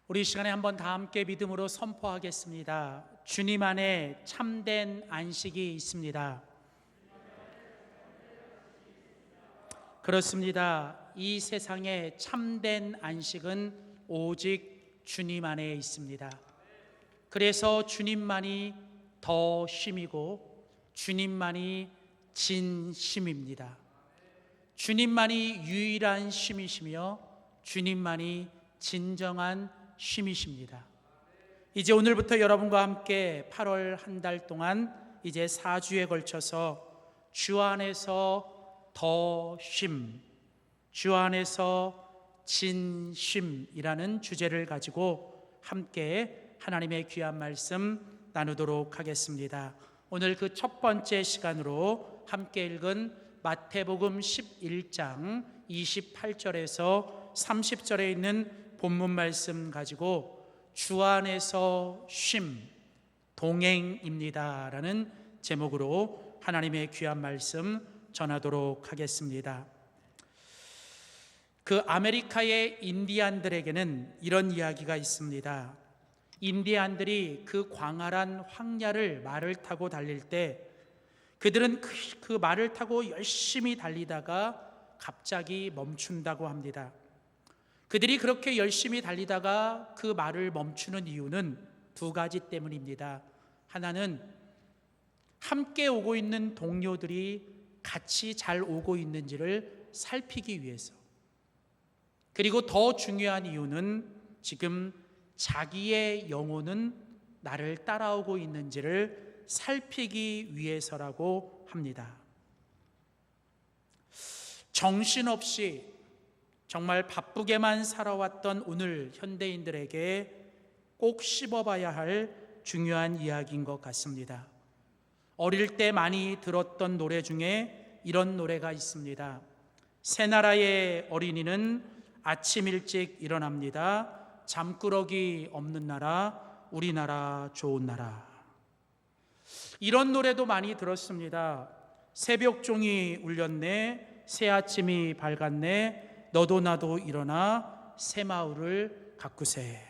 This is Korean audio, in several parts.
우리 이 시간에 한번 다 함께 믿음으로 선포하겠습니다. 주님 안에 참된 안식이 있습니다. 그렇습니다. 이 세상에 참된 안식은 오직 주님 안에 있습니다. 그래서 주님만이 더 쉼이고 주님만이 진쉼입니다. 주님만이 유일한 쉼이시며 주님만이 진정한 쉼이십니다. 이제 오늘부터 여러분과 함께 8월 한 달 동안 이제 4주에 걸쳐서 주 안에서 더 쉼, 주 안에서 진쉼이라는 주제를 가지고 함께 하나님의 귀한 말씀 나누도록 하겠습니다. 오늘 그 첫 번째 시간으로 함께 읽은 마태복음 11장 28절에서 30절에 있는 본문 말씀 가지고 주 안에서 쉼, 동행입니다 라는 제목으로 하나님의 귀한 말씀 전하도록 하겠습니다. 그 아메리카의 인디안들에게는 이런 이야기가 있습니다. 인디안들이 그 광활한 황야를 말을 타고 달릴 때 그들은 그 말을 타고 열심히 달리다가 갑자기 멈춘다고 합니다. 그들이 그렇게 열심히 달리다가 그 말을 멈추는 이유는 두 가지 때문입니다. 하나는 함께 오고 있는 동료들이 같이 잘 오고 있는지를 살피기 위해서, 그리고 더 중요한 이유는 지금 자기의 영혼은 나를 따라오고 있는지를 살피기 위해서라고 합니다. 정신없이 정말 바쁘게만 살아왔던 오늘 현대인들에게 꼭 씹어봐야 할 중요한 이야기인 것 같습니다. 어릴 때 많이 들었던 노래 중에 이런 노래가 있습니다. 새나라의 어린이는 아침 일찍 일어납니다. 잠꾸러기 없는 나라, 우리나라 좋은 나라. 이런 노래도 많이 들었습니다. 새벽종이 울렸네, 새아침이 밝았네, 너도 나도 일어나 새마을을 가꾸세.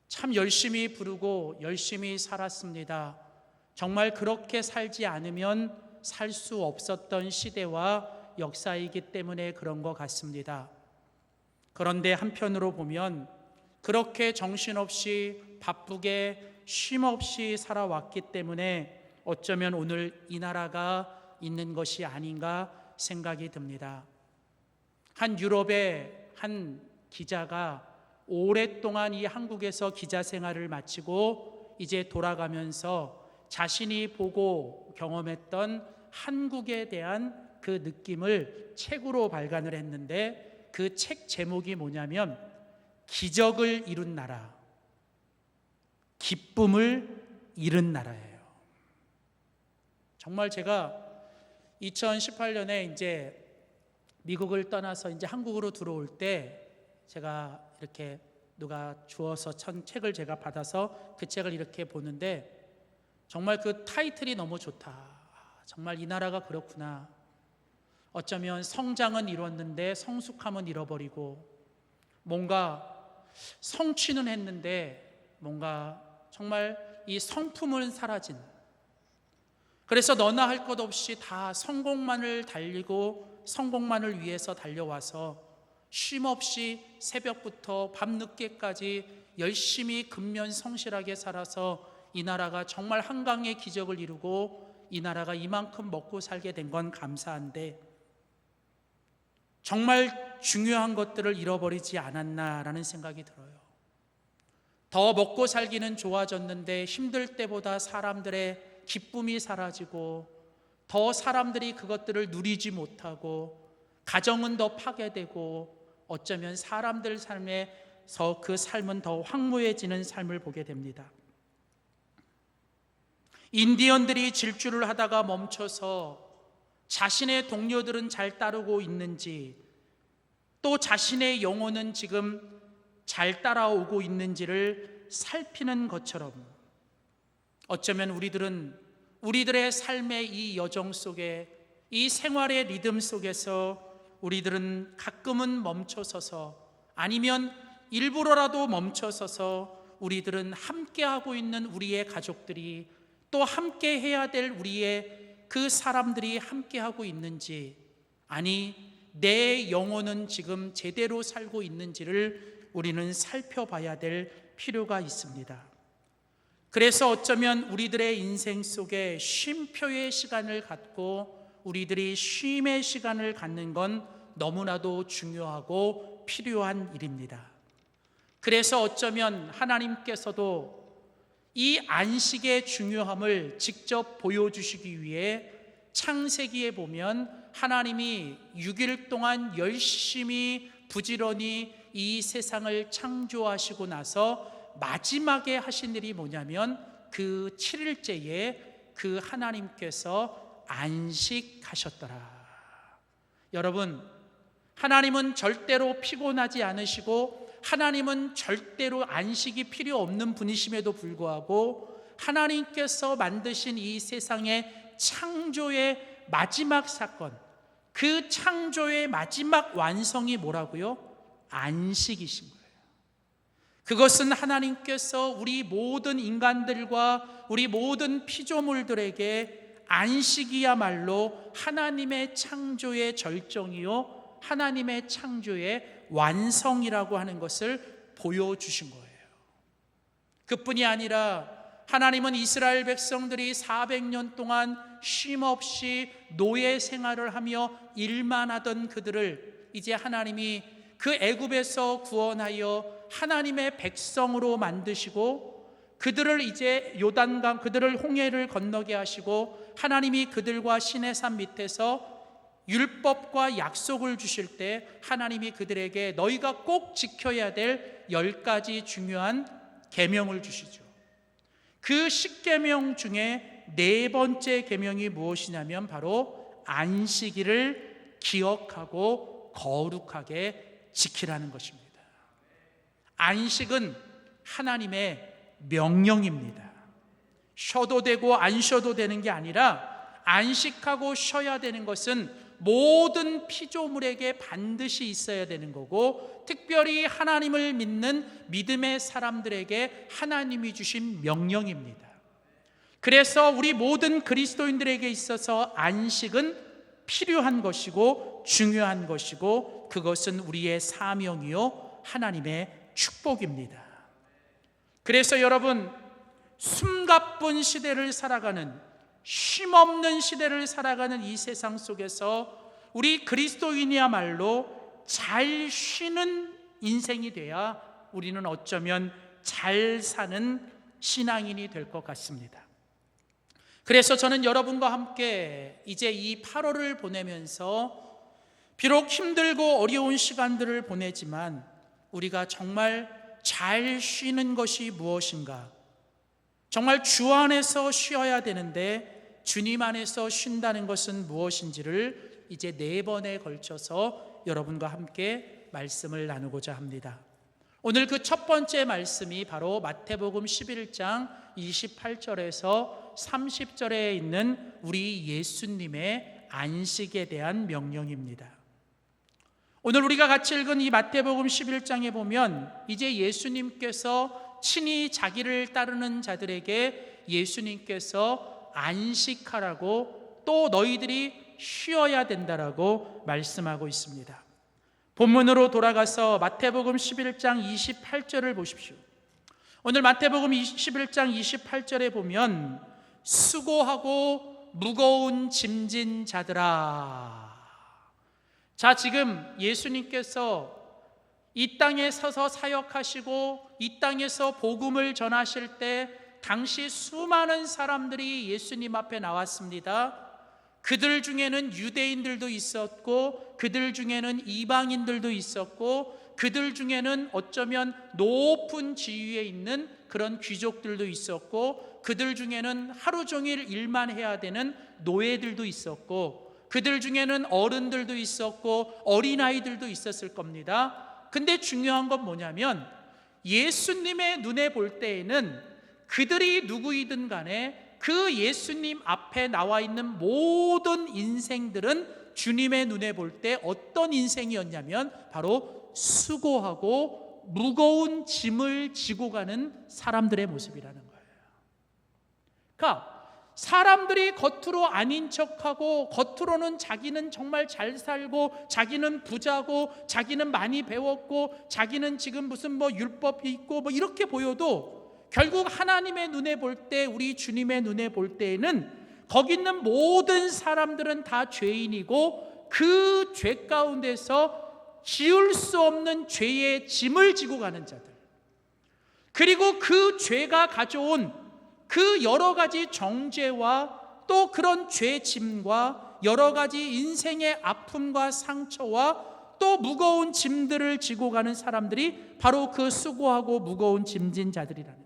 참 열심히 부르고 열심히 살았습니다. 정말 그렇게 살지 않으면 살 수 없었던 시대와 역사이기 때문에 그런 것 같습니다. 그런데 한편으로 보면 그렇게 정신없이 바쁘게 쉼없이 살아왔기 때문에 어쩌면 오늘 이 나라가 있는 것이 아닌가 생각이 듭니다. 한 유럽의 한 기자가 오랫동안 이 한국에서 기자 생활을 마치고 이제 돌아가면서 자신이 보고 경험했던 한국에 대한 그 느낌을 책으로 발간을 했는데 그 책 제목이 뭐냐면 기적을 이룬 나라, 기쁨을 잃은 나라예요. 정말 제가 2018년에 이제 미국을 떠나서 이제 한국으로 들어올 때 제가 이렇게 누가 주어서 책을 제가 받아서 그 책을 이렇게 보는데 정말 그 타이틀이 너무 좋다. 정말 이 나라가 그렇구나. 어쩌면 성장은 이뤘는데 성숙함은 잃어버리고, 뭔가 성취는 했는데 뭔가 정말 이 성품은 사라진, 그래서 너나 할 것 없이 다 성공만을 달리고 성공만을 위해서 달려와서 쉼없이 새벽부터 밤늦게까지 열심히 근면성실하게 살아서 이 나라가 정말 한강의 기적을 이루고 이 나라가 이만큼 먹고 살게 된 건 감사한데 정말 중요한 것들을 잃어버리지 않았나라는 생각이 들어요. 더 먹고 살기는 좋아졌는데 힘들 때보다 사람들의 기쁨이 사라지고 더 사람들이 그것들을 누리지 못하고 가정은 더 파괴되고 어쩌면 사람들 삶에서 그 삶은 더 황무해지는 삶을 보게 됩니다. 인디언들이 질주를 하다가 멈춰서 자신의 동료들은 잘 따르고 있는지, 또 자신의 영혼은 지금 잘 따라오고 있는지를 살피는 것처럼 어쩌면 우리들은 우리들의 삶의 이 여정 속에, 이 생활의 리듬 속에서 우리들은 가끔은 멈춰서서, 아니면 일부러라도 멈춰서서 우리들은 함께하고 있는 우리의 가족들이, 또 함께 해야 될 우리의 그 사람들이 함께하고 있는지, 아니 내 영혼은 지금 제대로 살고 있는지를 우리는 살펴봐야 될 필요가 있습니다. 그래서 어쩌면 우리들의 인생 속에 쉼표의 시간을 갖고 우리들이 쉼의 시간을 갖는 건 너무나도 중요하고 필요한 일입니다. 그래서 어쩌면 하나님께서도 이 안식의 중요함을 직접 보여주시기 위해 창세기에 보면 하나님이 6일 동안 열심히 부지런히 이 세상을 창조하시고 나서 마지막에 하신 일이 뭐냐면 그 7일째에 그 하나님께서 안식하셨더라. 여러분, 하나님은 절대로 피곤하지 않으시고 하나님은 절대로 안식이 필요 없는 분이심에도 불구하고 하나님께서 만드신 이 세상의 창조의 마지막 사건, 그 창조의 마지막 완성이 뭐라고요? 안식이신 거예요. 그것은 하나님께서 우리 모든 인간들과 우리 모든 피조물들에게 안식이야말로 하나님의 창조의 절정이요, 하나님의 창조의 완성이라고 하는 것을 보여주신 거예요. 그뿐이 아니라 하나님은 이스라엘 백성들이 400년 동안 쉼없이 노예 생활을 하며 일만 하던 그들을 이제 하나님이 그 애굽에서 구원하여 하나님의 백성으로 만드시고 그들을 이제 요단강, 그들을 홍해를 건너게 하시고 하나님이 그들과 시내산 밑에서 율법과 약속을 주실 때 하나님이 그들에게 너희가 꼭 지켜야 될 10가지 중요한 계명을 주시죠. 그 10계명 중에 4번째 계명이 무엇이냐면 바로 안식일을 기억하고 거룩하게 지키라는 것입니다. 안식은 하나님의 명령입니다. 쉬어도 되고 안 쉬어도 되는 게 아니라 안식하고 쉬어야 되는 것은 모든 피조물에게 반드시 있어야 되는 거고, 특별히 하나님을 믿는 믿음의 사람들에게 하나님이 주신 명령입니다. 그래서 우리 모든 그리스도인들에게 있어서 안식은 필요한 것이고 중요한 것이고 그것은 우리의 사명이요 하나님의 축복입니다. 그래서 여러분, 숨가쁜 시대를 살아가는, 쉼없는 시대를 살아가는 이 세상 속에서 우리 그리스도인이야말로 잘 쉬는 인생이 돼야 우리는 어쩌면 잘 사는 신앙인이 될 것 같습니다. 그래서 저는 여러분과 함께 이제 이 8월을 보내면서 비록 힘들고 어려운 시간들을 보내지만 우리가 정말 잘 쉬는 것이 무엇인가, 정말 주 안에서 쉬어야 되는데 주님 안에서 쉰다는 것은 무엇인지를 이제 4번에 걸쳐서 여러분과 함께 말씀을 나누고자 합니다. 오늘 그 첫 번째 말씀이 바로 마태복음 11장 28절에서 30절에 있는 우리 예수님의 안식에 대한 명령입니다. 오늘 우리가 같이 읽은 이 마태복음 11장에 보면 이제 예수님께서 친히 자기를 따르는 자들에게 예수님께서 안식하라고, 또 너희들이 쉬어야 된다라고 말씀하고 있습니다. 본문으로 돌아가서 마태복음 11장 28절을 보십시오. 오늘 마태복음 11장 28절에 보면 수고하고 무거운 짐진 자들아. 자, 지금 예수님께서 이 땅에 서서 사역하시고 이 땅에서 복음을 전하실 때 당시 수많은 사람들이 예수님 앞에 나왔습니다. 그들 중에는 유대인들도 있었고 그들 중에는 이방인들도 있었고 그들 중에는 어쩌면 높은 지위에 있는 그런 귀족들도 있었고 그들 중에는 하루 종일 일만 해야 되는 노예들도 있었고 그들 중에는 어른들도 있었고 어린아이들도 있었을 겁니다. 근데 중요한 건 뭐냐면 예수님의 눈에 볼 때에는 그들이 누구이든 간에 그 예수님 앞에 나와 있는 모든 인생들은 주님의 눈에 볼 때 어떤 인생이었냐면 바로 수고하고 무거운 짐을 지고 가는 사람들의 모습이라는 거예요. 그러니까 사람들이 겉으로 아닌 척하고 겉으로는 자기는 정말 잘 살고 자기는 부자고 자기는 많이 배웠고 자기는 지금 무슨 율법이 있고 이렇게 보여도 결국 하나님의 눈에 볼 때, 우리 주님의 눈에 볼 때에는 거기 있는 모든 사람들은 다 죄인이고 그 죄 가운데서 지울 수 없는 죄의 짐을 지고 가는 자들, 그리고 그 죄가 가져온 그 여러 가지 정죄와 또 그런 죄 짐과 여러 가지 인생의 아픔과 상처와 또 무거운 짐들을 지고 가는 사람들이 바로 그 수고하고 무거운 짐진 자들이라는 거예요.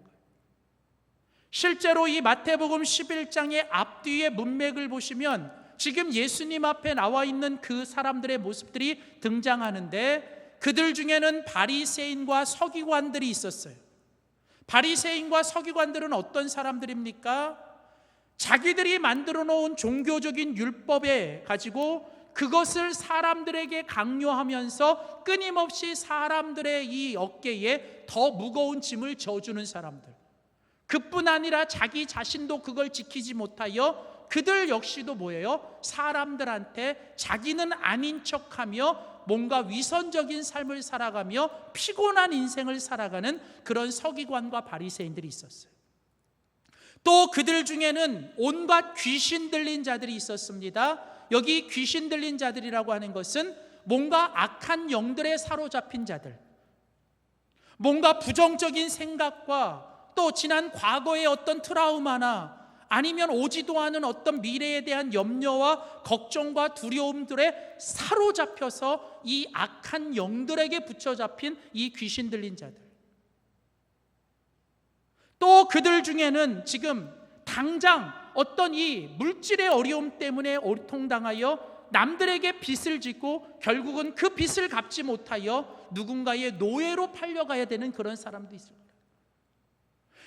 실제로 이 마태복음 11장의 앞뒤의 문맥을 보시면 지금 예수님 앞에 나와 있는 그 사람들의 모습들이 등장하는데, 그들 중에는 바리새인과 서기관들이 있었어요. 바리새인과 서기관들은 어떤 사람들입니까? 자기들이 만들어 놓은 종교적인 율법에 가지고 그것을 사람들에게 강요하면서 끊임없이 사람들의 이 어깨에 더 무거운 짐을 져주는 사람들. 그뿐 아니라 자기 자신도 그걸 지키지 못하여 그들 역시도 뭐예요? 사람들한테 자기는 아닌 척하며 뭔가 위선적인 삶을 살아가며 피곤한 인생을 살아가는 그런 서기관과 바리새인들이 있었어요. 또 그들 중에는 온갖 귀신 들린 자들이 있었습니다. 여기 귀신 들린 자들이라고 하는 것은 뭔가 악한 영들에 사로잡힌 자들, 뭔가 부정적인 생각과 또 지난 과거의 어떤 트라우마나 아니면 오지도 않은 어떤 미래에 대한 염려와 걱정과 두려움들에 사로잡혀서 이 악한 영들에게 붙여잡힌 이 귀신 들린 자들, 또 그들 중에는 지금 당장 어떤 이 물질의 어려움 때문에 오통당하여 남들에게 빚을 짓고 결국은 그 빚을 갚지 못하여 누군가의 노예로 팔려가야 되는 그런 사람도 있습니다.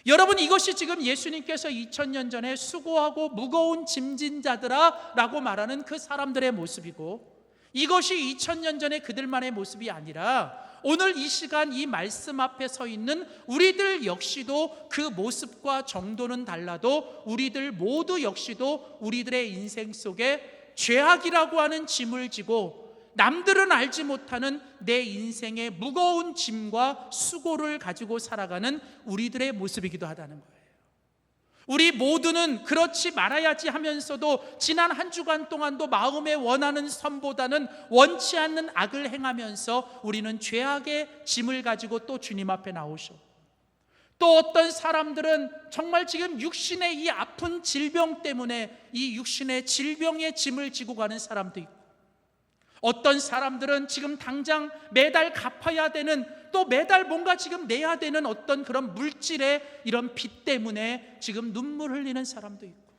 여러분, 이것이 지금 예수님께서 2000년 전에 수고하고 무거운 짐진 자들아 라고 말하는 그 사람들의 모습이고, 이것이 2000년 전에 그들만의 모습이 아니라 오늘 이 시간 이 말씀 앞에 서 있는 우리들 역시도 그 모습과 정도는 달라도 우리들 모두 역시도 우리들의 인생 속에 죄악이라고 하는 짐을 지고 남들은 알지 못하는 내 인생의 무거운 짐과 수고를 가지고 살아가는 우리들의 모습이기도 하다는 거예요. 우리 모두는 그렇지 말아야지 하면서도 지난 한 주간 동안도 마음에 원하는 선보다는 원치 않는 악을 행하면서 우리는 죄악의 짐을 가지고 또 주님 앞에 나오셔. 또 어떤 사람들은 정말 지금 육신의 이 아픈 질병 때문에 이 육신의 질병의 짐을 지고 가는 사람도 있고, 어떤 사람들은 지금 당장 매달 갚아야 되는, 또 매달 뭔가 지금 내야 되는 어떤 그런 물질의 이런 빚 때문에 지금 눈물 흘리는 사람도 있고,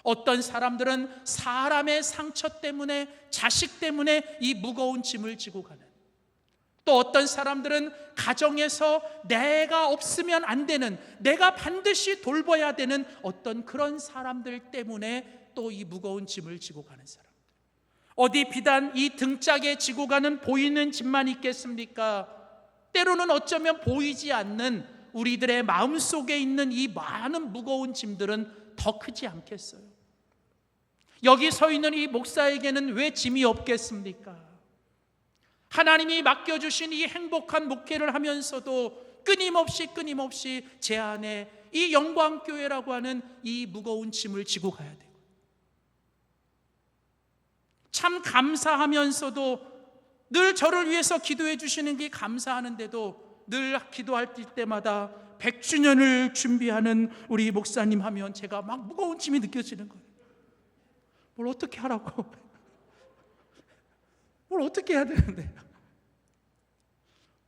어떤 사람들은 사람의 상처 때문에, 자식 때문에 이 무거운 짐을 지고 가는, 또 어떤 사람들은 가정에서 내가 없으면 안 되는, 내가 반드시 돌봐야 되는 어떤 그런 사람들 때문에 또 이 무거운 짐을 지고 가는 사람. 어디 비단 이 등짝에 지고 가는 보이는 짐만 있겠습니까? 때로는 어쩌면 보이지 않는 우리들의 마음속에 있는 이 많은 무거운 짐들은 더 크지 않겠어요? 여기 서 있는 이 목사에게는 왜 짐이 없겠습니까? 하나님이 맡겨주신 이 행복한 목회를 하면서도 끊임없이 제 안에 이 영광교회라고 하는 이 무거운 짐을 지고 가야 돼요. 참 감사하면서도 늘 저를 위해서 기도해 주시는 게 감사하는데도 늘 기도할 때마다 100주년을 준비하는 우리 목사님 하면 제가 막 무거운 짐이 느껴지는 거예요. 뭘 어떻게 하라고, 뭘 어떻게 해야 되는데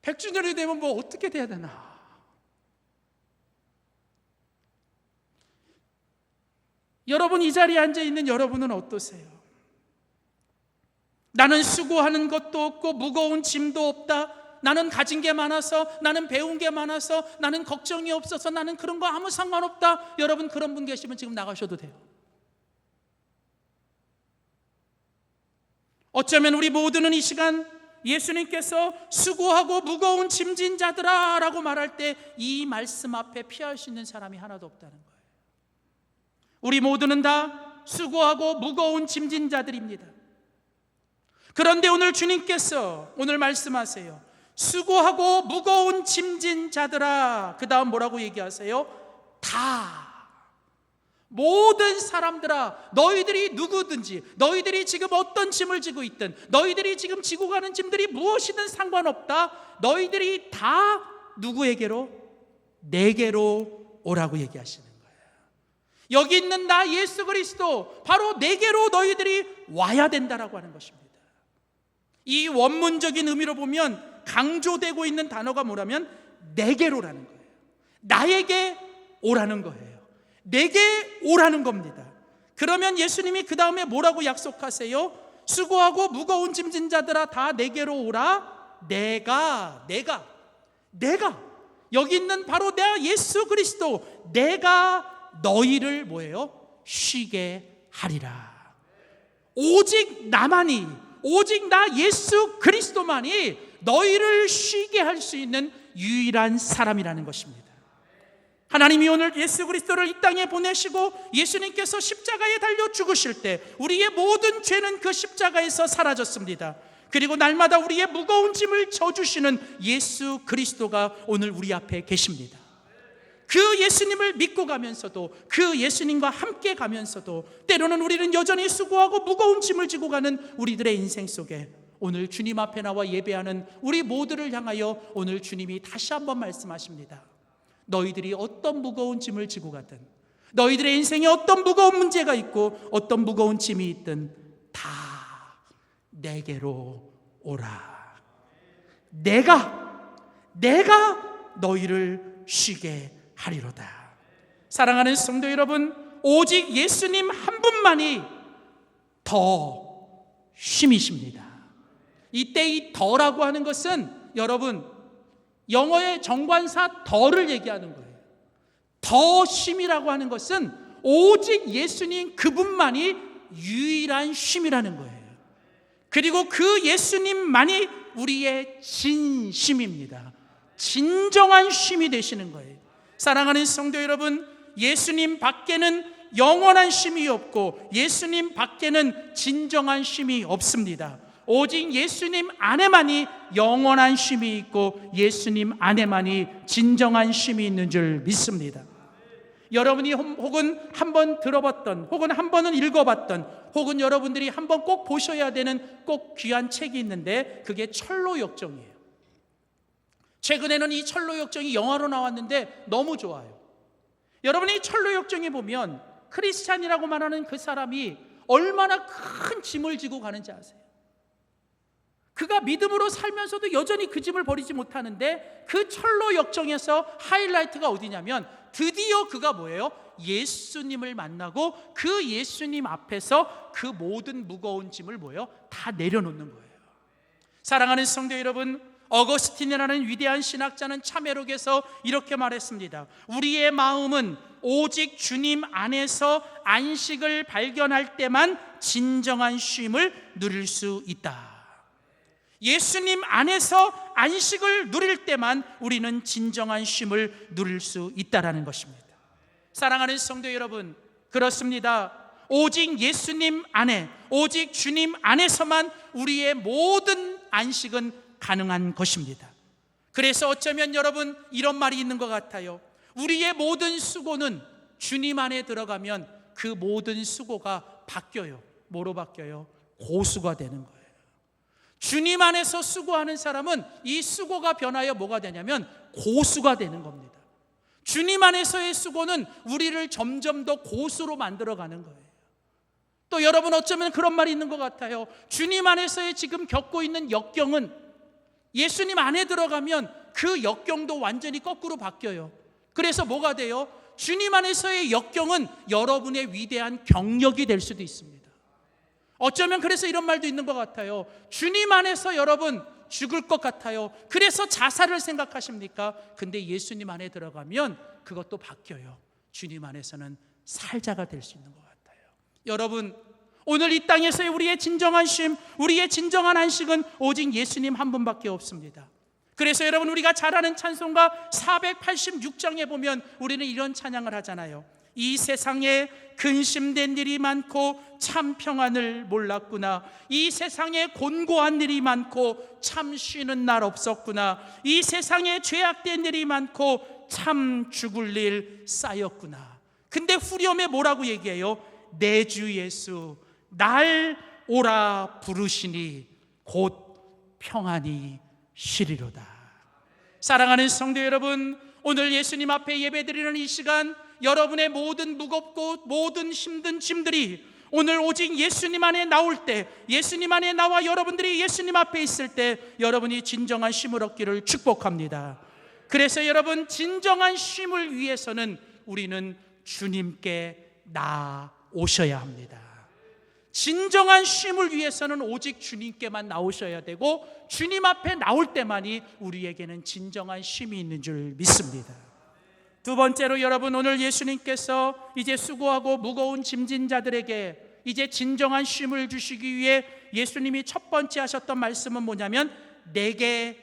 100주년이 되면 뭐 어떻게 돼야 되나. 여러분, 이 자리에 앉아 있는 여러분은 어떠세요? 나는 수고하는 것도 없고 무거운 짐도 없다, 나는 가진 게 많아서, 나는 배운 게 많아서, 나는 걱정이 없어서, 나는 그런 거 아무 상관없다. 여러분, 그런 분 계시면 지금 나가셔도 돼요. 어쩌면 우리 모두는 이 시간 예수님께서 수고하고 무거운 짐진 자들아 라고 말할 때 이 말씀 앞에 피할 수 있는 사람이 하나도 없다는 거예요. 우리 모두는 다 수고하고 무거운 짐진 자들입니다. 그런데 오늘 주님께서 오늘 말씀하세요. 수고하고 무거운 짐진 자들아, 그 다음 뭐라고 얘기하세요? 다, 모든 사람들아, 너희들이 누구든지, 너희들이 지금 어떤 짐을 지고 있든, 너희들이 지금 지고 가는 짐들이 무엇이든 상관없다. 너희들이 다 누구에게로? 내게로 오라고 얘기하시는 거예요. 여기 있는 나 예수 그리스도, 바로 내게로 너희들이 와야 된다라고 하는 것입니다. 이 원문적인 의미로 보면 강조되고 있는 단어가 뭐라면 내게로라는 거예요. 나에게 오라는 거예요. 내게 오라는 겁니다. 그러면 예수님이 그 다음에 뭐라고 약속하세요? 수고하고 무거운 짐진 자들아 다 내게로 오라. 내가 여기 있는 바로 내가 예수 그리스도, 내가 너희를 뭐예요? 쉬게 하리라. 오직 나만이, 오직 나 예수 그리스도만이 너희를 쉬게 할 수 있는 유일한 사람이라는 것입니다. 하나님이 오늘 예수 그리스도를 이 땅에 보내시고 예수님께서 십자가에 달려 죽으실 때 우리의 모든 죄는 그 십자가에서 사라졌습니다. 그리고 날마다 우리의 무거운 짐을 져주시는 예수 그리스도가 오늘 우리 앞에 계십니다. 그 예수님을 믿고 가면서도, 그 예수님과 함께 가면서도 때로는 우리는 여전히 수고하고 무거운 짐을 지고 가는 우리들의 인생 속에 오늘 주님 앞에 나와 예배하는 우리 모두를 향하여 오늘 주님이 다시 한번 말씀하십니다. 너희들이 어떤 무거운 짐을 지고 가든, 너희들의 인생에 어떤 무거운 문제가 있고 어떤 무거운 짐이 있든 다 내게로 오라. 내가 너희를 쉬게 하리로다. 사랑하는 성도 여러분, 오직 예수님 한 분만이 더 쉼이십니다. 이때 이 더라고 하는 것은 여러분 영어의 정관사 더를 얘기하는 거예요. 더 쉼이라고 하는 것은 오직 예수님 그분만이 유일한 쉼이라는 거예요. 그리고 그 예수님만이 우리의 진심입니다. 진정한 쉼이 되시는 거예요. 사랑하는 성도 여러분, 예수님 밖에는 영원한 쉼이 없고 예수님 밖에는 진정한 쉼이 없습니다. 오직 예수님 안에만이 영원한 쉼이 있고 예수님 안에만이 진정한 쉼이 있는 줄 믿습니다. 여러분이 혹은 한번 들어봤던, 혹은 한 번은 읽어봤던, 혹은 여러분들이 한번 꼭 보셔야 되는 꼭 귀한 책이 있는데 그게 철로역정이에요. 최근에는 이 철로역정이 영화로 나왔는데 너무 좋아요. 여러분이 철로역정에 보면 크리스찬이라고 말하는 그 사람이 얼마나 큰 짐을 지고 가는지 아세요? 그가 믿음으로 살면서도 여전히 그 짐을 버리지 못하는데 그 철로역정에서 하이라이트가 어디냐면 드디어 그가 뭐예요? 예수님을 만나고 그 예수님 앞에서 그 모든 무거운 짐을 뭐예요? 다 내려놓는 거예요. 사랑하는 성도 여러분, 어거스틴이라는 위대한 신학자는 참회록에서 이렇게 말했습니다. 우리의 마음은 오직 주님 안에서 안식을 발견할 때만 진정한 쉼을 누릴 수 있다. 예수님 안에서 안식을 누릴 때만 우리는 진정한 쉼을 누릴 수 있다는 것입니다. 사랑하는 성도 여러분, 그렇습니다. 오직 예수님 안에, 오직 주님 안에서만 우리의 모든 안식은 가능한 것입니다. 그래서 어쩌면 여러분 이런 말이 있는 것 같아요. 우리의 모든 수고는 주님 안에 들어가면 그 모든 수고가 바뀌어요. 뭐로 바뀌어요? 고수가 되는 거예요. 주님 안에서 수고하는 사람은 이 수고가 변하여 뭐가 되냐면 고수가 되는 겁니다. 주님 안에서의 수고는 우리를 점점 더 고수로 만들어가는 거예요. 또 여러분 어쩌면 그런 말이 있는 것 같아요. 주님 안에서의 지금 겪고 있는 역경은 예수님 안에 들어가면 그 역경도 완전히 거꾸로 바뀌어요. 그래서 뭐가 돼요? 주님 안에서의 역경은 여러분의 위대한 경력이 될 수도 있습니다. 어쩌면 그래서 이런 말도 있는 것 같아요. 주님 안에서 여러분 죽을 것 같아요. 그래서 자살을 생각하십니까? 근데 예수님 안에 들어가면 그것도 바뀌어요. 주님 안에서는 살자가 될 수 있는 것 같아요. 여러분, 오늘 이 땅에서의 우리의 진정한 쉼, 우리의 진정한 안식은 오직 예수님 한 분밖에 없습니다. 그래서 여러분, 우리가 잘 아는 찬송가 486장에 보면 우리는 이런 찬양을 하잖아요. 이 세상에 근심된 일이 많고 참 평안을 몰랐구나. 이 세상에 곤고한 일이 많고 참 쉬는 날 없었구나. 이 세상에 죄악된 일이 많고 참 죽을 일 쌓였구나. 근데 후렴에 뭐라고 얘기해요? 내 주 예수 날 오라 부르시니 곧 평안이 쉬리로다. 사랑하는 성도 여러분, 오늘 예수님 앞에 예배드리는 이 시간, 여러분의 모든 무겁고 모든 힘든 짐들이 오늘 오직 예수님 안에 나올 때, 예수님 안에 나와 여러분들이 예수님 앞에 있을 때 여러분이 진정한 쉼을 얻기를 축복합니다. 그래서 여러분, 진정한 쉼을 위해서는 우리는 주님께 나오셔야 합니다. 진정한 쉼을 위해서는 오직 주님께만 나오셔야 되고, 주님 앞에 나올 때만이 우리에게는 진정한 쉼이 있는 줄 믿습니다. 두 번째로 여러분, 오늘 예수님께서 이제 수고하고 무거운 짐진 자들에게 이제 진정한 쉼을 주시기 위해 예수님이 첫 번째 하셨던 말씀은 뭐냐면 내게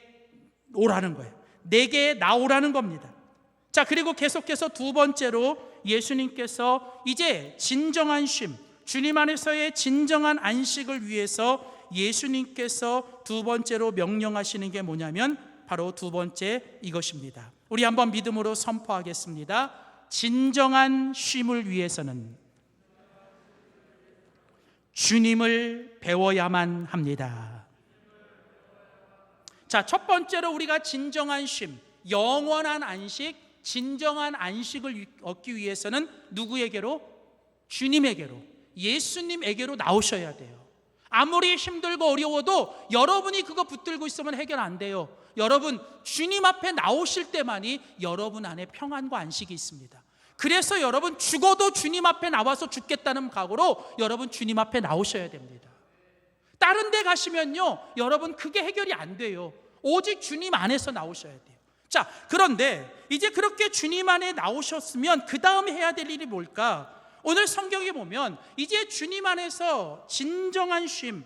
오라는 거예요. 내게 나오라는 겁니다. 자, 그리고 계속해서 두 번째로 예수님께서 이제 진정한 쉼, 주님 안에서의 진정한 안식을 위해서 예수님께서 두 번째로 명령하시는 게 뭐냐면 바로 두 번째 이것입니다. 우리 한번 믿음으로 선포하겠습니다. 진정한 쉼을 위해서는 주님을 배워야만 합니다. 자, 첫 번째로 우리가 진정한 쉼, 영원한 안식, 진정한 안식을 얻기 위해서는 누구에게로? 주님에게로, 예수님에게로 나오셔야 돼요. 아무리 힘들고 어려워도 여러분이 그거 붙들고 있으면 해결 안 돼요. 여러분, 주님 앞에 나오실 때만이 여러분 안에 평안과 안식이 있습니다. 그래서 여러분, 죽어도 주님 앞에 나와서 죽겠다는 각오로 여러분 주님 앞에 나오셔야 됩니다. 다른 데 가시면요, 여러분 그게 해결이 안 돼요. 오직 주님 안에서 나오셔야 돼요. 자, 그런데 이제 그렇게 주님 안에 나오셨으면 그 다음 해야 될 일이 뭘까? 오늘 성경에 보면 이제 주님 안에서 진정한 쉼,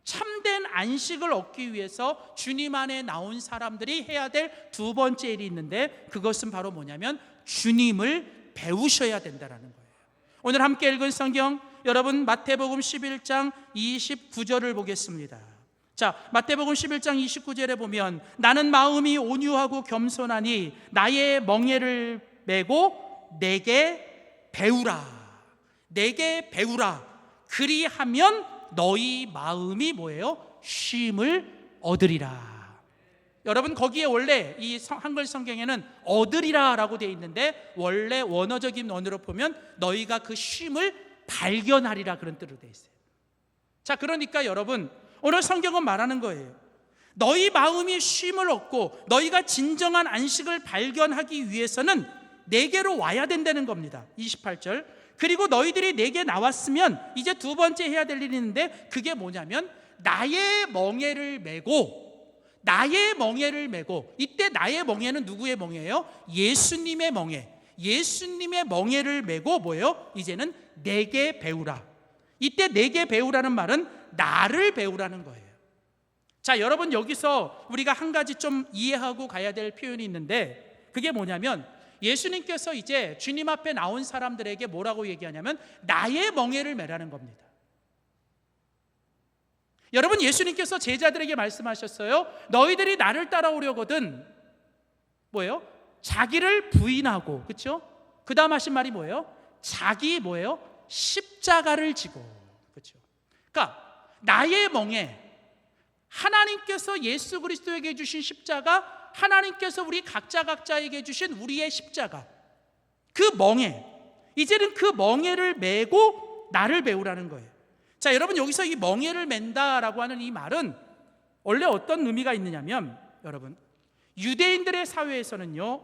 참된 안식을 얻기 위해서 주님 안에 나온 사람들이 해야 될 두 번째 일이 있는데, 그것은 바로 뭐냐면 주님을 배우셔야 된다는 거예요. 오늘 함께 읽은 성경, 여러분 마태복음 11장 29절을 보겠습니다. 자, 마태복음 11장 29절에 보면 나는 마음이 온유하고 겸손하니 나의 멍에를 메고 내게 배우라. 내게 배우라. 그리하면 너희 마음이 뭐예요? 쉼을 얻으리라. 여러분, 거기에 원래 이 한글 성경에는 얻으리라 라고 되어 있는데, 원래 원어적인 언어로 보면 너희가 그 쉼을 발견하리라 그런 뜻으로 되어 있어요. 자, 그러니까 여러분, 오늘 성경은 말하는 거예요. 너희 마음이 쉼을 얻고 너희가 진정한 안식을 발견하기 위해서는 내게로 와야 된다는 겁니다. 28절. 그리고 너희들이 내게 나왔으면 이제 두 번째 해야 될 일이 있는데, 그게 뭐냐면 나의 멍에를 메고, 나의 멍에를 메고, 이때 나의 멍에는 누구의 멍에예요? 예수님의 멍에. 예수님의 멍에를 메고 뭐예요? 이제는 내게 배우라. 이때 내게 배우라는 말은 나를 배우라는 거예요. 자, 여러분, 여기서 우리가 한 가지 좀 이해하고 가야 될 표현이 있는데, 그게 뭐냐면 예수님께서 이제 주님 앞에 나온 사람들에게 뭐라고 얘기하냐면 나의 멍에를 메라는 겁니다. 여러분, 예수님께서 제자들에게 말씀하셨어요. 너희들이 나를 따라오려거든 뭐예요? 자기를 부인하고, 그렇죠? 그 다음 하신 말이 뭐예요? 자기 뭐예요? 십자가를 지고, 그렇죠? 그러니까 나의 멍에, 하나님께서 예수 그리스도에게 주신 십자가, 하나님께서 우리 각자에게 주신 우리의 십자가, 그 멍에, 이제는 그 멍에를 메고 나를 배우라는 거예요. 자, 여러분, 여기서 이 멍에를 맨다라고 하는 이 말은 원래 어떤 의미가 있느냐면, 여러분, 유대인들의 사회에서는요,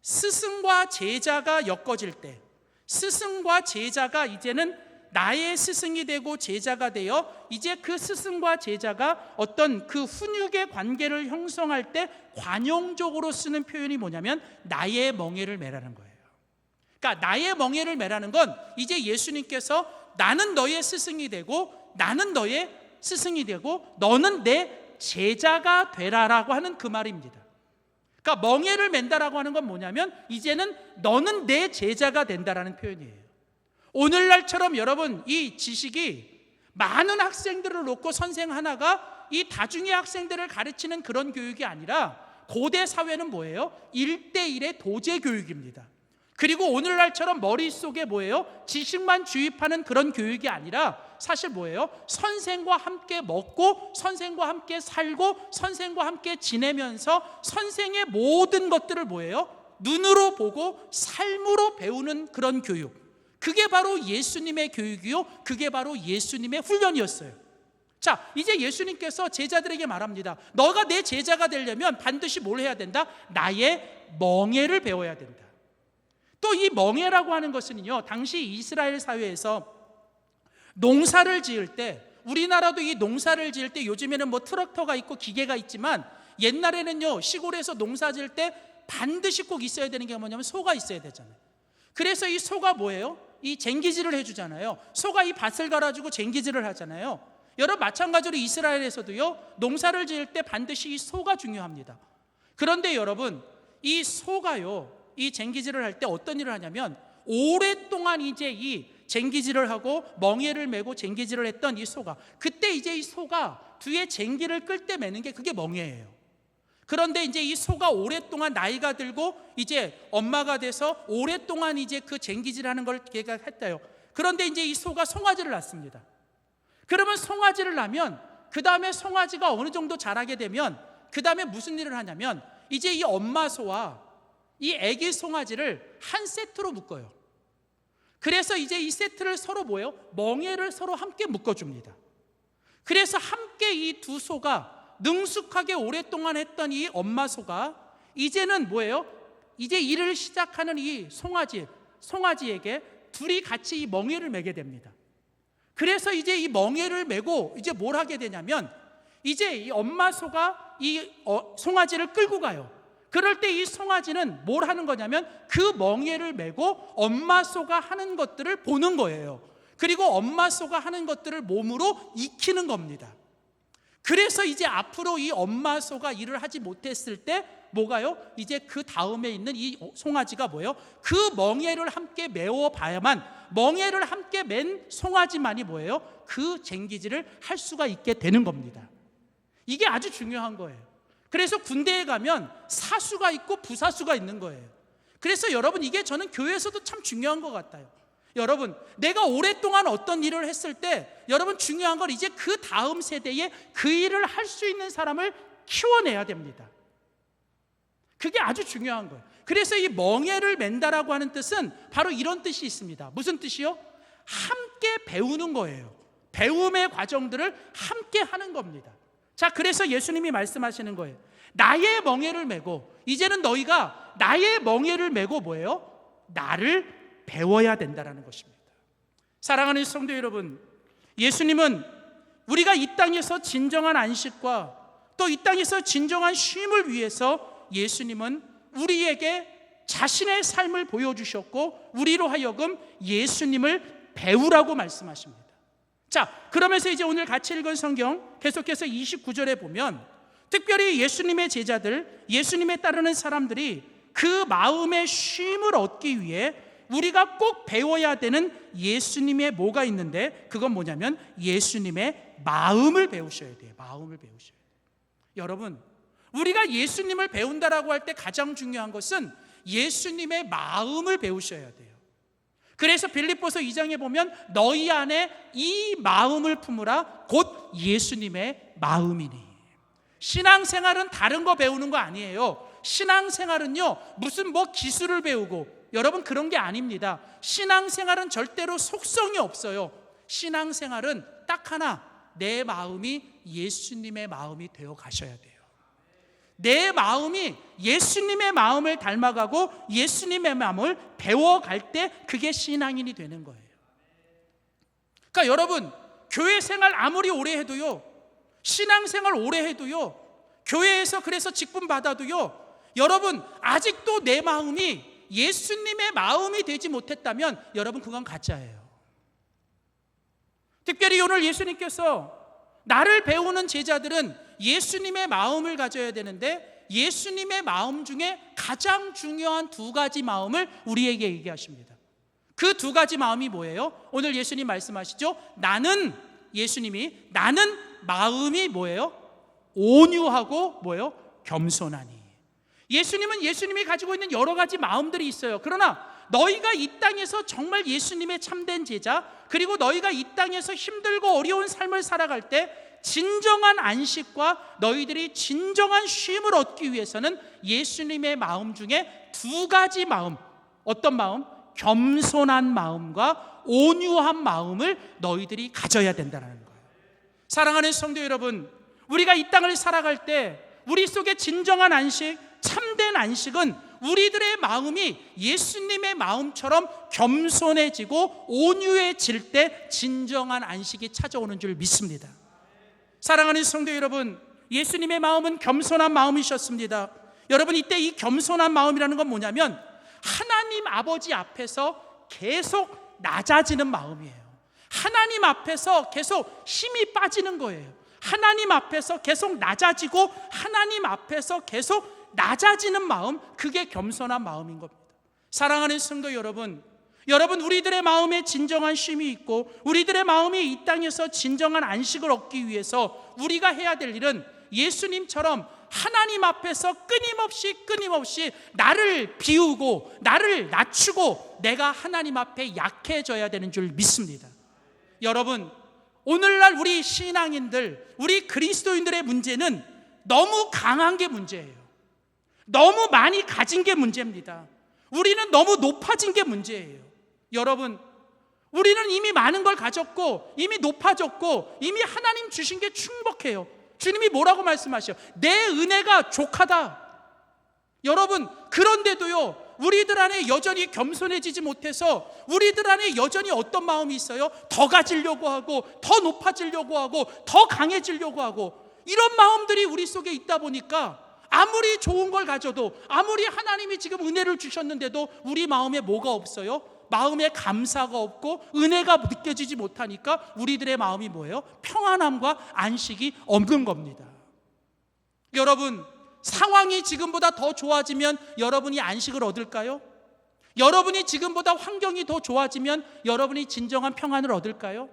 스승과 제자가 엮어질 때, 스승과 제자가 이제는 나의 스승이 되고 제자가 되어 이제 그 스승과 제자가 어떤 그 훈육의 관계를 형성할 때 관용적으로 쓰는 표현이 뭐냐면 나의 멍에를 메라는 거예요. 그러니까 나의 멍에를 메라는 건 이제 예수님께서 나는 너의 스승이 되고 나는 너의 스승이 되고 너는 내 제자가 되라라고 하는 그 말입니다. 그러니까 멍에를 맨다라고 하는 건 뭐냐면 이제는 너는 내 제자가 된다라는 표현이에요. 오늘날처럼 여러분 이 지식이 많은 학생들을 놓고 선생 하나가 이 다중의 학생들을 가르치는 그런 교육이 아니라 고대 사회는 뭐예요? 1대1의 도제 교육입니다. 그리고 오늘날처럼 머릿속에 뭐예요? 지식만 주입하는 그런 교육이 아니라 사실 뭐예요? 선생과 함께 먹고 선생과 함께 살고 선생과 함께 지내면서 선생의 모든 것들을 뭐예요? 눈으로 보고 삶으로 배우는 그런 교육. 그게 바로 예수님의 교육이요, 그게 바로 예수님의 훈련이었어요. 자, 이제 예수님께서 제자들에게 말합니다. 너가 내 제자가 되려면 반드시 뭘 해야 된다? 나의 멍에를 배워야 된다. 또 이 멍에라고 하는 것은요, 당시 이스라엘 사회에서 농사를 지을 때, 우리나라도 이 농사를 지을 때 요즘에는 뭐 트랙터가 있고 기계가 있지만 옛날에는요, 시골에서 농사 지을 때 반드시 꼭 있어야 되는 게 뭐냐면 소가 있어야 되잖아요. 그래서 이 소가 뭐예요? 이 쟁기질을 해주잖아요. 소가 이 밭을 갈아주고 쟁기질을 하잖아요. 여러분 마찬가지로 이스라엘에서도요, 농사를 지을 때 반드시 이 소가 중요합니다. 그런데 여러분 이 소가요, 이 쟁기질을 할 때 어떤 일을 하냐면 오랫동안 이제 이 쟁기질을 하고 멍에를 메고 쟁기질을 했던 이 소가, 그때 이제 이 소가 뒤에 쟁기를 끌 때 매는 게 그게 멍에예요. 그런데 이제 이 소가 오랫동안 나이가 들고 이제 엄마가 돼서 오랫동안 이제 그 쟁기질하는 걸 걔가 했대요. 그런데 이제 이 소가 송아지를 낳습니다. 그러면 송아지를 낳으면 그 다음에 송아지가 어느 정도 자라게 되면 그 다음에 무슨 일을 하냐면 이제 이 엄마 소와 이 아기 송아지를 한 세트로 묶어요. 그래서 이제 이 세트를 서로 뭐예요? 멍에를 서로 함께 묶어줍니다. 그래서 함께 이 두 소가 능숙하게 오랫동안 했던 이 엄마 소가 이제는 뭐예요? 이제 일을 시작하는 이 송아지에게 둘이 같이 이 멍에를 매게 됩니다. 그래서 이제 이 멍에를 메고 이제 뭘 하게 되냐면 이제 이 엄마 소가 이 송아지를 끌고 가요. 그럴 때 이 송아지는 뭘 하는 거냐면 그 멍에를 메고 엄마 소가 하는 것들을 보는 거예요. 그리고 엄마 소가 하는 것들을 몸으로 익히는 겁니다. 그래서 이제 앞으로 이 엄마 소가 일을 하지 못했을 때 뭐가요? 이제 그 다음에 있는 이 송아지가 뭐예요? 그 멍에를 함께 메워 봐야만, 멍에를 함께 맨 송아지만이 뭐예요? 그 쟁기질을 할 수가 있게 되는 겁니다. 이게 아주 중요한 거예요. 그래서 군대에 가면 사수가 있고 부사수가 있는 거예요. 그래서 여러분 이게 저는 교회에서도 참 중요한 것 같아요. 여러분 내가 오랫동안 어떤 일을 했을 때 여러분 중요한 건 이제 그 다음 세대에 그 일을 할 수 있는 사람을 키워내야 됩니다. 그게 아주 중요한 거예요. 그래서 이 멍에를 맨다라고 하는 뜻은 바로 이런 뜻이 있습니다. 무슨 뜻이요? 함께 배우는 거예요. 배움의 과정들을 함께 하는 겁니다. 자, 그래서 예수님이 말씀하시는 거예요. 나의 멍에를 메고, 이제는 너희가 나의 멍에를 메고 뭐예요? 나를 배워야 된다라는 것입니다. 사랑하는 성도 여러분, 예수님은 우리가 이 땅에서 진정한 안식과 또 이 땅에서 진정한 쉼을 위해서 예수님은 우리에게 자신의 삶을 보여주셨고 우리로 하여금 예수님을 배우라고 말씀하십니다. 자, 그러면서 이제 오늘 같이 읽은 성경 계속해서 29절에 보면 특별히 예수님의 제자들, 예수님에 따르는 사람들이 그 마음의 쉼을 얻기 위해 우리가 꼭 배워야 되는 예수님의 뭐가 있는데 그건 뭐냐면 예수님의 마음을 배우셔야 돼요. 마음을 배우셔야 돼요. 여러분, 우리가 예수님을 배운다라고 할 때 가장 중요한 것은 예수님의 마음을 배우셔야 돼요. 그래서 빌립보서 2장에 보면 너희 안에 이 마음을 품으라 곧 예수님의 마음이니. 신앙생활은 다른 거 배우는 거 아니에요. 신앙생활은요 무슨 뭐 기술을 배우고 여러분 그런 게 아닙니다. 신앙생활은 절대로 속성이 없어요. 신앙생활은 딱 하나, 내 마음이 예수님의 마음이 되어 가셔야 돼요. 내 마음이 예수님의 마음을 닮아가고 예수님의 마음을 배워갈 때 그게 신앙인이 되는 거예요. 그러니까 여러분 교회 생활 아무리 오래 해도요, 신앙생활 오래 해도요, 교회에서 그래서 직분 받아도요, 여러분 아직도 내 마음이 예수님의 마음이 되지 못했다면 여러분 그건 가짜예요. 특별히 오늘 예수님께서 나를 배우는 제자들은 예수님의 마음을 가져야 되는데 예수님의 마음 중에 가장 중요한 두 가지 마음을 우리에게 얘기하십니다. 그 두 가지 마음이 뭐예요? 오늘 예수님 말씀하시죠. 예수님이 나는 마음이 뭐예요? 온유하고 뭐예요? 겸손하니. 예수님은 예수님이 가지고 있는 여러 가지 마음들이 있어요. 그러나 너희가 이 땅에서 정말 예수님의 참된 제자, 그리고 너희가 이 땅에서 힘들고 어려운 삶을 살아갈 때 진정한 안식과 너희들이 진정한 쉼을 얻기 위해서는 예수님의 마음 중에 두 가지 마음, 어떤 마음? 겸손한 마음과 온유한 마음을 너희들이 가져야 된다는 거예요. 사랑하는 성도 여러분, 우리가 이 땅을 살아갈 때 우리 속에 진정한 안식, 참된 안식은 우리들의 마음이 예수님의 마음처럼 겸손해지고 온유해질 때 진정한 안식이 찾아오는 줄 믿습니다. 사랑하는 성도 여러분, 예수님의 마음은 겸손한 마음이셨습니다. 여러분, 이때 이 겸손한 마음이라는 건 뭐냐면 하나님 아버지 앞에서 계속 낮아지는 마음이에요. 하나님 앞에서 계속 힘이 빠지는 거예요. 하나님 앞에서 계속 낮아지고 하나님 앞에서 계속 낮아지는 마음, 그게 겸손한 마음인 겁니다. 사랑하는 성도 여러분, 우리들의 마음에 진정한 쉼이 있고 우리들의 마음이 이 땅에서 진정한 안식을 얻기 위해서 우리가 해야 될 일은 예수님처럼 하나님 앞에서 끊임없이 나를 비우고 나를 낮추고 내가 하나님 앞에 약해져야 되는 줄 믿습니다. 여러분, 오늘날 우리 신앙인들, 우리 그리스도인들의 문제는 너무 강한 게 문제예요. 너무 많이 가진 게 문제입니다. 우리는 너무 높아진 게 문제예요. 여러분, 우리는 이미 많은 걸 가졌고 이미 높아졌고 이미 하나님 주신 게 충분해요. 주님이 뭐라고 말씀하셔요? 내 은혜가 족하다. 여러분, 그런데도요 우리들 안에 여전히 겸손해지지 못해서 우리들 안에 여전히 어떤 마음이 있어요? 더 가지려고 하고 더 높아지려고 하고 더 강해지려고 하고, 이런 마음들이 우리 속에 있다 보니까 아무리 좋은 걸 가져도, 아무리 하나님이 지금 은혜를 주셨는데도 우리 마음에 뭐가 없어요? 마음에 감사가 없고 은혜가 느껴지지 못하니까 우리들의 마음이 뭐예요? 평안함과 안식이 없는 겁니다. 여러분, 상황이 지금보다 더 좋아지면 여러분이 안식을 얻을까요? 여러분이 지금보다 환경이 더 좋아지면 여러분이 진정한 평안을 얻을까요?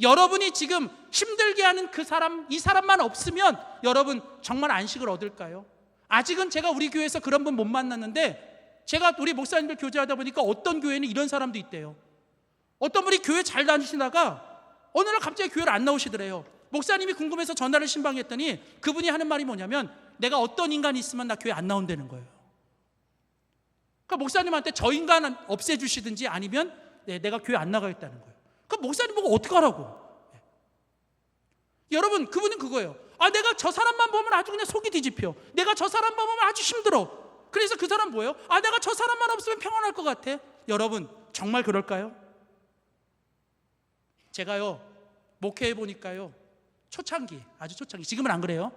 여러분이 지금 힘들게 하는 이 사람만 없으면 여러분 정말 안식을 얻을까요? 아직은 제가 우리 교회에서 그런 분 못 만났는데, 제가 우리 목사님들 교제하다 보니까 어떤 교회는 이런 사람도 있대요. 어떤 분이 교회 잘 다니시다가 어느 날 갑자기 교회를 안 나오시더래요. 목사님이 궁금해서 전화를 신방했더니 그분이 하는 말이 뭐냐면, 내가 어떤 인간이 있으면 나 교회 안 나온다는 거예요. 그러니까 목사님한테 저 인간 없애주시든지 아니면 내가 교회 안 나가겠다는 거예요. 그럼 목사님 보고 어떡하라고? 여러분, 그분은 그거예요. 내가 저 사람만 보면 아주 그냥 속이 뒤집혀. 내가 저 사람 보면 아주 힘들어. 그래서 그 사람 뭐예요? 내가 저 사람만 없으면 평안할 것 같아. 여러분, 정말 그럴까요? 제가요 목회해 보니까요 초창기, 아주 초창기, 지금은 안 그래요.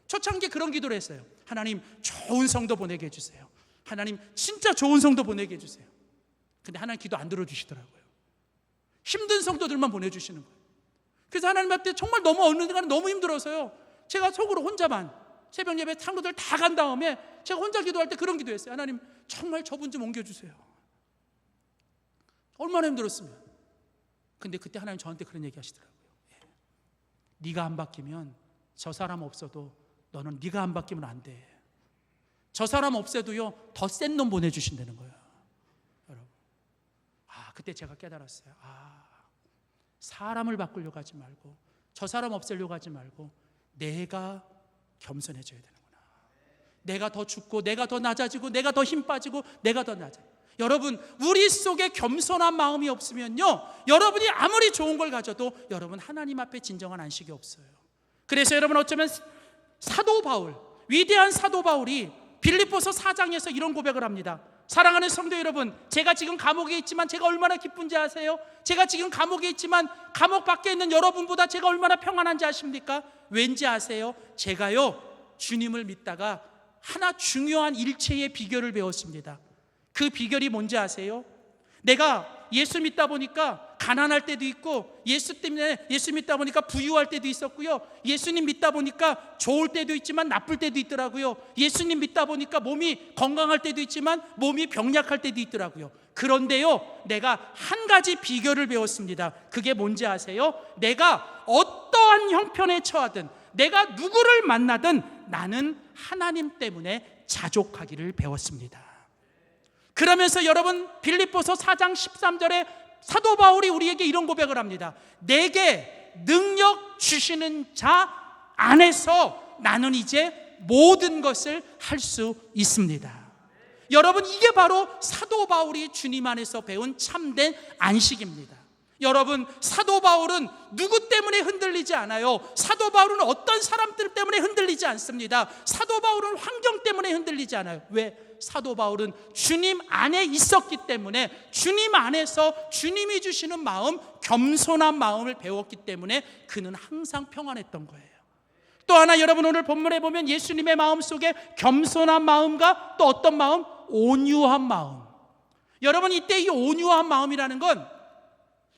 초창기 그런 기도를 했어요. 하나님, 좋은 성도 보내게 해주세요. 하나님, 진짜 좋은 성도 보내게 해주세요. 근데 하나님 기도 안 들어주시더라고요. 힘든 성도들만 보내주시는 거예요. 그래서 하나님 앞에 정말 너무 어느 순간 너무 힘들어서요, 제가 속으로 혼자만 새벽 예배 상도들 다 간 다음에 제가 혼자 기도할 때 그런 기도했어요. 하나님, 정말 저분 좀 옮겨주세요. 얼마나 힘들었으면. 근데 그때 하나님 저한테 그런 얘기 하시더라고요. 네가 안 바뀌면 저 사람 없어도 너는 네가 안 바뀌면 안 돼. 저 사람 없애도요 더 센 놈 보내주신다는 거예요. 여러분, 그때 제가 깨달았어요. 사람을 바꾸려고 하지 말고 저 사람 없애려고 하지 말고 내가 겸손해져야 되는구나. 내가 더 죽고 내가 더 낮아지고 내가 더 힘 빠지고 내가 더 낮아요. 여러분, 우리 속에 겸손한 마음이 없으면요, 여러분이 아무리 좋은 걸 가져도 여러분 하나님 앞에 진정한 안식이 없어요. 그래서 여러분, 어쩌면 사도 바울, 위대한 사도 바울이 빌립보서 4장에서 이런 고백을 합니다. 사랑하는 성도 여러분, 제가 지금 감옥에 있지만 제가 얼마나 기쁜지 아세요? 제가 지금 감옥에 있지만 감옥 밖에 있는 여러분보다 제가 얼마나 평안한지 아십니까? 왠지 아세요? 제가요 주님을 믿다가 하나 중요한 일체의 비결을 배웠습니다. 그 비결이 뭔지 아세요? 내가 예수 믿다 보니까 가난할 때도 있고, 예수 믿다 보니까 부유할 때도 있었고요, 예수님 믿다 보니까 좋을 때도 있지만 나쁠 때도 있더라고요. 예수님 믿다 보니까 몸이 건강할 때도 있지만 몸이 병약할 때도 있더라고요. 그런데요, 내가 한 가지 비결을 배웠습니다. 그게 뭔지 아세요? 내가 어떠한 형편에 처하든, 내가 누구를 만나든 나는 하나님 때문에 자족하기를 배웠습니다. 그러면서 여러분, 빌립보서 4장 13절에 사도 바울이 우리에게 이런 고백을 합니다. 내게 능력 주시는 자 안에서 나는 이제 모든 것을 할 수 있습니다. 여러분, 이게 바로 사도 바울이 주님 안에서 배운 참된 안식입니다. 여러분, 사도 바울은 누구 때문에 흔들리지 않아요. 사도 바울은 어떤 사람들 때문에 흔들리지 않습니다. 사도 바울은 환경 때문에 흔들리지 않아요. 왜? 사도 바울은 주님 안에 있었기 때문에, 주님 안에서 주님이 주시는 마음, 겸손한 마음을 배웠기 때문에 그는 항상 평안했던 거예요. 또 하나, 여러분, 오늘 본문에 보면 예수님의 마음 속에 겸손한 마음과 또 어떤 마음? 온유한 마음. 여러분, 이때 이 온유한 마음이라는 건,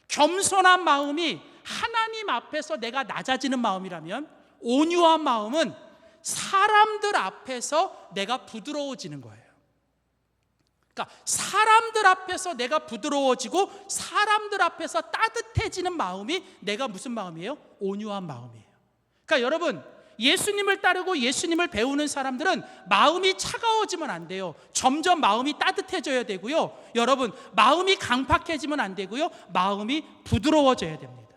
겸손한 마음이 하나님 앞에서 내가 낮아지는 마음이라면, 온유한 마음은 사람들 앞에서 내가 부드러워지는 거예요. 그러니까 사람들 앞에서 내가 부드러워지고 사람들 앞에서 따뜻해지는 마음이 내가 무슨 마음이에요? 온유한 마음이에요. 그러니까 여러분, 예수님을 따르고 예수님을 배우는 사람들은 마음이 차가워지면 안 돼요. 점점 마음이 따뜻해져야 되고요. 여러분, 마음이 강팍해지면 안 되고요. 마음이 부드러워져야 됩니다.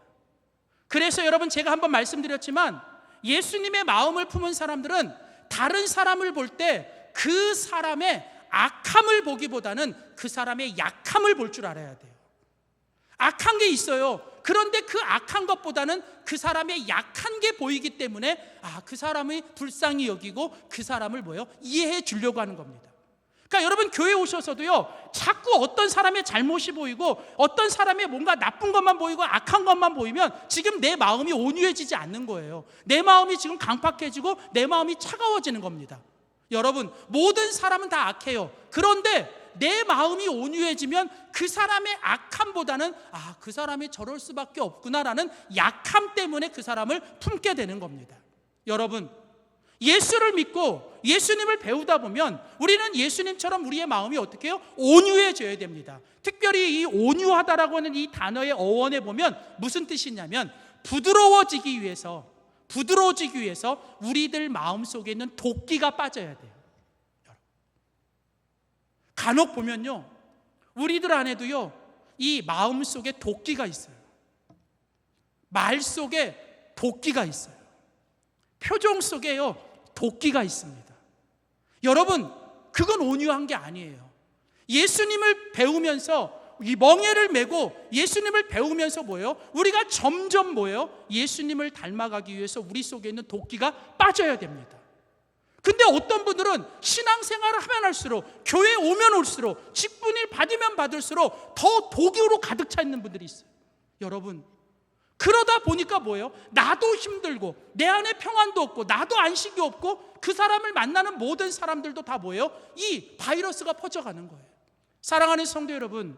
그래서 여러분, 제가 한번 말씀드렸지만, 예수님의 마음을 품은 사람들은 다른 사람을 볼 때 그 사람의 악함을 보기보다는 그 사람의 약함을 볼 줄 알아야 돼요. 악한 게 있어요. 그런데 그 악한 것보다는 그 사람의 약한 게 보이기 때문에 그 사람의 불쌍히 여기고 그 사람을 이해해 주려고 하는 겁니다. 그러니까 여러분, 교회 오셔서도요, 자꾸 어떤 사람의 잘못이 보이고 어떤 사람의 뭔가 나쁜 것만 보이고 악한 것만 보이면 지금 내 마음이 온유해지지 않는 거예요. 내 마음이 지금 강팍해지고 내 마음이 차가워지는 겁니다. 여러분, 모든 사람은 다 악해요. 그런데 내 마음이 온유해지면 그 사람의 악함보다는 그 사람이 저럴 수밖에 없구나라는 약함 때문에 그 사람을 품게 되는 겁니다. 여러분, 예수를 믿고 예수님을 배우다 보면 우리는 예수님처럼 우리의 마음이 어떻게 해요? 온유해져야 됩니다. 특별히 이 온유하다라고 하는 이 단어의 어원에 보면 무슨 뜻이냐면, 부드러워지기 위해서 우리들 마음속에 있는 도끼가 빠져야 돼요. 간혹 보면요, 우리들 안에도요, 이 마음 속에 도끼가 있어요. 말 속에 도끼가 있어요. 표정 속에요, 도끼가 있습니다. 여러분, 그건 온유한 게 아니에요. 예수님을 배우면서 이 멍에를 메고 예수님을 배우면서 우리가 점점 예수님을 닮아가기 위해서 우리 속에 있는 도끼가 빠져야 됩니다. 근데 어떤 분들은 신앙생활을 하면 할수록, 교회에 오면 올수록, 직분을 받으면 받을수록 더 도끼로 가득 차 있는 분들이 있어요. 여러분, 그러다 보니까 나도 힘들고 내 안에 평안도 없고 나도 안식이 없고 그 사람을 만나는 모든 사람들도 다 이 바이러스가 퍼져가는 거예요. 사랑하는 성도 여러분,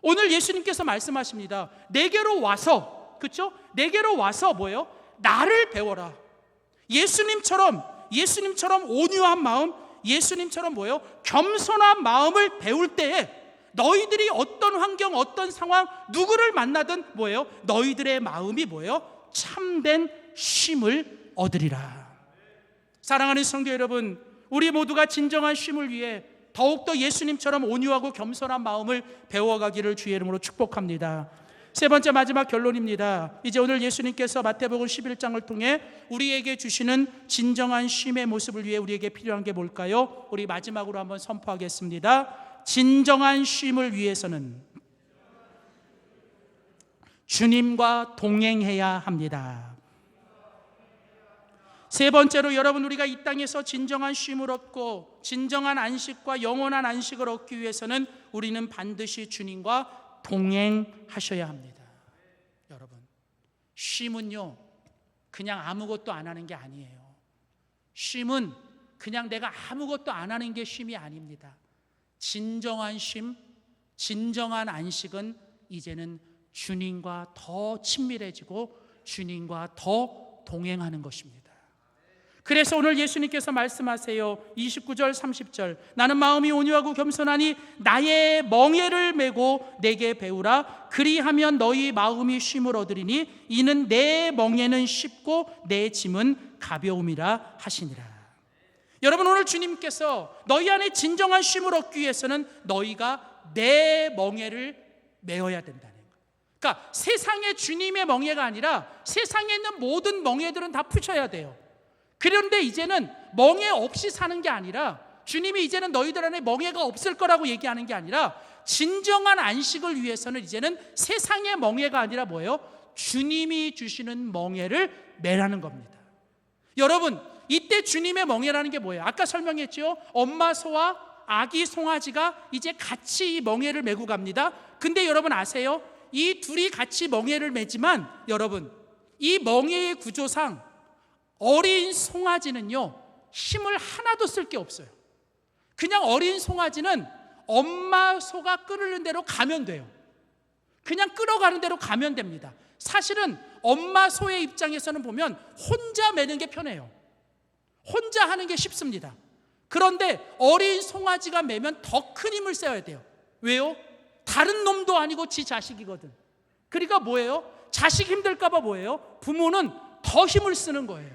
오늘 예수님께서 말씀하십니다. 내게로 와서, 그렇죠? 내게로 와서 나를 배워라. 예수님처럼 온유한 마음, 예수님처럼 겸손한 마음을 배울 때에 너희들이 어떤 환경, 어떤 상황, 누구를 만나든 너희들의 마음이 참된 쉼을 얻으리라. 사랑하는 성도 여러분, 우리 모두가 진정한 쉼을 위해 더욱더 예수님처럼 온유하고 겸손한 마음을 배워가기를 주의 이름으로 축복합니다. 세 번째, 마지막 결론입니다. 이제 오늘 예수님께서 마태복음 11장을 통해 우리에게 주시는 진정한 쉼의 모습을 위해 우리에게 필요한 게 뭘까요? 우리 마지막으로 한번 선포하겠습니다. 진정한 쉼을 위해서는 주님과 동행해야 합니다. 세 번째로, 여러분, 우리가 이 땅에서 진정한 쉼을 얻고 진정한 안식과 영원한 안식을 얻기 위해서는 우리는 반드시 주님과 동행하셔야 합니다. 여러분, 쉼은요, 그냥 아무것도 안 하는 게 아니에요. 쉼은 그냥 내가 아무것도 안 하는 게 쉼이 아닙니다. 진정한 쉼, 진정한 안식은 이제는 주님과 더 친밀해지고 주님과 더 동행하는 것입니다. 그래서 오늘 예수님께서 말씀하세요. 29절 30절 나는 마음이 온유하고 겸손하니 나의 멍에를 메고 내게 배우라. 그리하면 너희 마음이 쉼을 얻으리니 이는 내 멍에는 쉽고 내 짐은 가벼움이라 하시니라. 여러분, 오늘 주님께서 너희 안에 진정한 쉼을 얻기 위해서는 너희가 내 멍에를 메어야 된다는 거예요. 그러니까 세상의 주님의 멍에가 아니라 세상에 있는 모든 멍에들은 다 푸셔야 돼요. 그런데 이제는 멍에 없이 사는 게 아니라 주님이 이제는 너희들 안에 멍에가 없을 거라고 얘기하는 게 아니라 진정한 안식을 위해서는 이제는 세상의 멍에가 아니라 뭐예요? 주님이 주시는 멍에를 메라는 겁니다. 여러분, 이때 주님의 멍에라는 게 뭐예요? 아까 설명했죠. 엄마 소와 아기 송아지가 이제 같이 이 멍에를 메고 갑니다. 근데 여러분 아세요? 이 둘이 같이 멍에를 메지만 여러분, 이 멍에의 구조상 어린 송아지는요 힘을 하나도 쓸 게 없어요. 그냥 어린 송아지는 엄마 소가 끌는 대로 가면 돼요. 그냥 끌어가는 대로 가면 됩니다. 사실은 엄마 소의 입장에서는 보면 혼자 매는 게 편해요. 혼자 하는 게 쉽습니다. 그런데 어린 송아지가 매면 더 큰 힘을 써야 돼요. 왜요? 다른 놈도 아니고 지 자식이거든. 그러니까 뭐예요? 자식 힘들까 봐 뭐예요? 부모는 더 힘을 쓰는 거예요.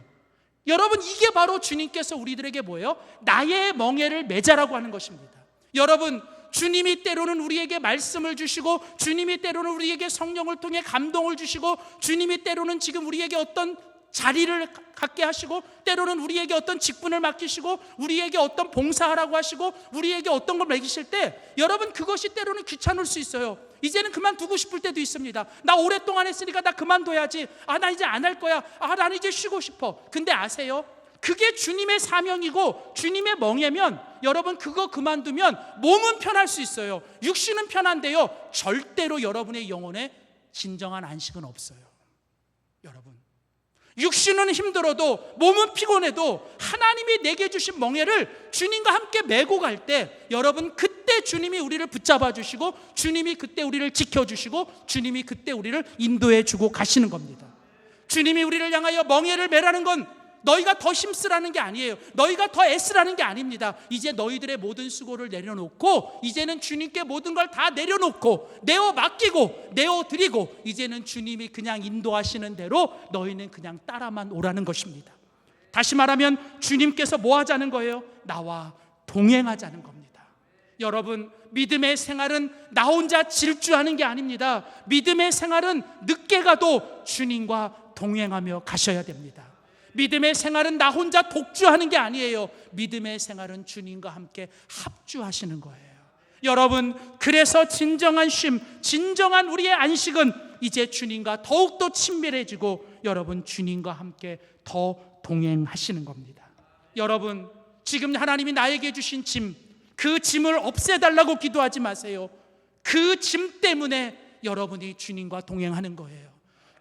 여러분, 이게 바로 주님께서 우리들에게 뭐예요? 나의 멍에를 메자라고 하는 것입니다. 여러분, 주님이 때로는 우리에게 말씀을 주시고 주님이 때로는 우리에게 성령을 통해 감동을 주시고 주님이 때로는 지금 우리에게 어떤 자리를 갖게 하시고 때로는 우리에게 어떤 직분을 맡기시고 우리에게 어떤 봉사하라고 하시고 우리에게 어떤 걸 맡기실 때 여러분, 그것이 때로는 귀찮을 수 있어요. 이제는 그만두고 싶을 때도 있습니다. 나 오랫동안 했으니까 나 그만둬야지. 나 이제 안 할 거야. 난 이제 쉬고 싶어. 근데 아세요? 그게 주님의 사명이고 주님의 멍에면 여러분, 그거 그만두면 몸은 편할 수 있어요. 육신은 편한데요 절대로 여러분의 영혼에 진정한 안식은 없어요. 여러분, 육신은 힘들어도 몸은 피곤해도 하나님이 내게 주신 멍에를 주님과 함께 메고 갈 때 여러분, 그때 주님이 우리를 붙잡아 주시고 주님이 그때 우리를 지켜주시고 주님이 그때 우리를 인도해 주고 가시는 겁니다. 주님이 우리를 향하여 멍에를 메라는 건 너희가 더 힘쓰라는 게 아니에요. 너희가 더 애쓰라는 게 아닙니다. 이제 너희들의 모든 수고를 내려놓고 이제는 주님께 모든 걸 다 내려놓고 내어 맡기고 내어 드리고 이제는 주님이 그냥 인도하시는 대로 너희는 그냥 따라만 오라는 것입니다. 다시 말하면 주님께서 뭐 하자는 거예요? 나와 동행하자는 겁니다. 여러분, 믿음의 생활은 나 혼자 질주하는 게 아닙니다. 믿음의 생활은 늦게 가도 주님과 동행하며 가셔야 됩니다. 믿음의 생활은 나 혼자 독주하는 게 아니에요. 믿음의 생활은 주님과 함께 합주하시는 거예요. 여러분, 그래서 진정한 쉼, 진정한 우리의 안식은 이제 주님과 더욱더 친밀해지고 여러분, 주님과 함께 더 동행하시는 겁니다. 여러분, 지금 하나님이 나에게 주신 짐, 그 짐을 없애달라고 기도하지 마세요. 그 짐 때문에 여러분이 주님과 동행하는 거예요.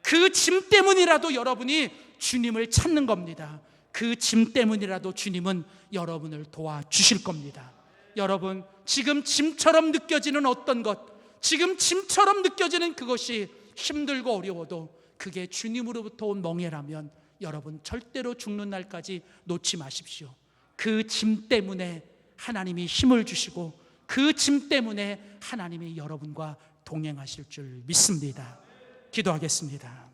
그 짐 때문이라도 여러분이 주님을 찾는 겁니다. 그 짐 때문이라도 주님은 여러분을 도와주실 겁니다. 여러분, 지금 짐처럼 느껴지는 어떤 것, 지금 짐처럼 느껴지는 그것이 힘들고 어려워도 그게 주님으로부터 온 멍에라면 여러분, 절대로 죽는 날까지 놓지 마십시오. 그 짐 때문에 하나님이 힘을 주시고 그 짐 때문에 하나님이 여러분과 동행하실 줄 믿습니다. 기도하겠습니다.